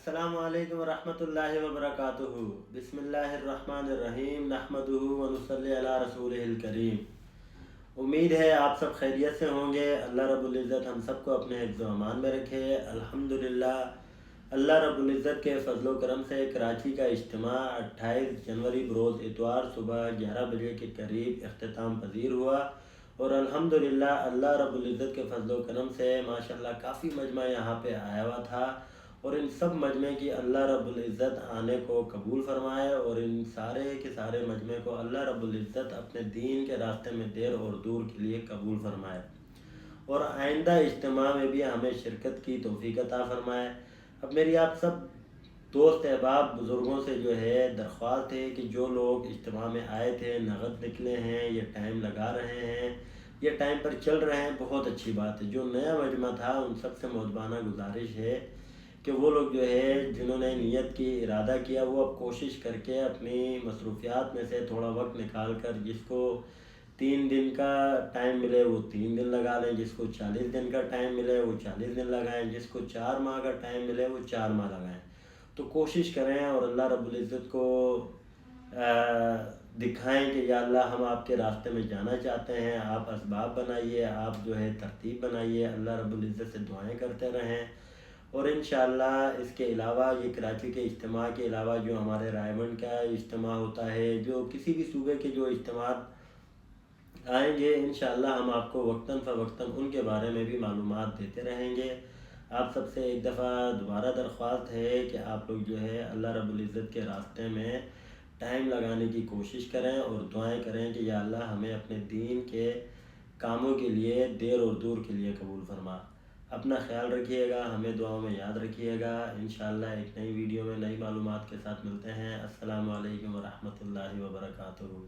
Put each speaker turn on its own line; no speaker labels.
अस्सलामु अलैकुम वरहमतुल्लाहि वबरकातुहू। बिस्मिल्लाहिर्रहमानिर्रहीम नहमदुहू व नुसल्ली अला रसूलिहिल करीम। उम्मीद है आप सब खैरियत से होंगे। अल्लाह रब्बुल इज़्ज़त हम सबको अपने हिफ्ज़ व अमान में रखे। अल्हम्दुलिल्लाह अल्लाह रब्बुल इज़्ज़त के फ़ज़्ल व करम से कराची का इज्तिमा 28 जनवरी बरोज़ इतवार सुबह 11 बजे के करीब इख्तिताम पज़ीर हुआ और अल्हम्दुलिल्लाह अल्लाह रब्बुल इज़्ज़त के फ़ज़्ल व करम से माशाअल्लाह काफ़ी मजमा यहाँ पे आया हुआ था और इन सब मजमे की अल्लाह रब्बुल इज़्ज़त आने को कबूल फरमाए और इन सारे के सारे मजमे को अल्लाह रब्बुल इज़्ज़त अपने दीन के रास्ते में देर और दूर के लिए कबूल फरमाए और आइंदा इज्तिमा में भी हमें शिरकत की तौफीक अता फरमाए। अब मेरी आप सब दोस्त अहबाब बुज़ुर्गों से जो है दरख्वास्त है कि जो लोग इज्तिमा में आए थे, नगद निकले हैं, ये टाइम लगा रहे हैं, ये टाइम पर चल रहे हैं, बहुत अच्छी बात है। जो नया मजमा था उन सब से मुहब्बाना गुजारिश है कि वो लोग जो है जिन्होंने नियत की, इरादा किया, वो अब कोशिश करके अपनी मसरूफियात में से थोड़ा वक्त निकाल कर जिसको 3 दिन का टाइम मिले वो 3 दिन लगा लें, जिसको 40 दिन का टाइम मिले वो 40 दिन लगाएं, जिसको 4 माह का टाइम मिले वो 4 माह लगाएं। तो कोशिश करें और अल्लाह रब्बुल इज़्ज़त को दिखाएं कि या अल्लाह हम आपके रास्ते में जाना चाहते हैं, आप असबाब बनाइए, आप जो है तरतीब बनाइए। अल्लाह रब्बुल इज़्ज़त से दुआएं करते रहें और इंशाअल्लाह इसके अलावा ये कराची के इज्तिमा के अलावा जो हमारे रायमंड का इज्तिमा होता है, जो किसी भी सूबे के जो इज्तिमा आएंगे इंशाअल्लाह हम आपको वक्तन फ़वक्तन उनके बारे में भी मालूमात देते रहेंगे। आप सबसे एक दफ़ा दोबारा दरख्वास्त है कि आप लोग जो है अल्लाह रब्बुल इज़्ज़त के रास्ते में टाइम लगाने की कोशिश करें और दुआएं करें कि या अल्लाह हमें अपने दीन के कामों के लिए देर और दूर के लिए कबूल फरमा। अपना ख्याल रखिएगा, हमें दुआओं में याद रखिएगा। इंशाअल्लाह एक नई वीडियो में नई मालूमात के साथ मिलते हैं। अस्सलामु अलैकुम वरहमतुल्लाहि वबरकातुहू।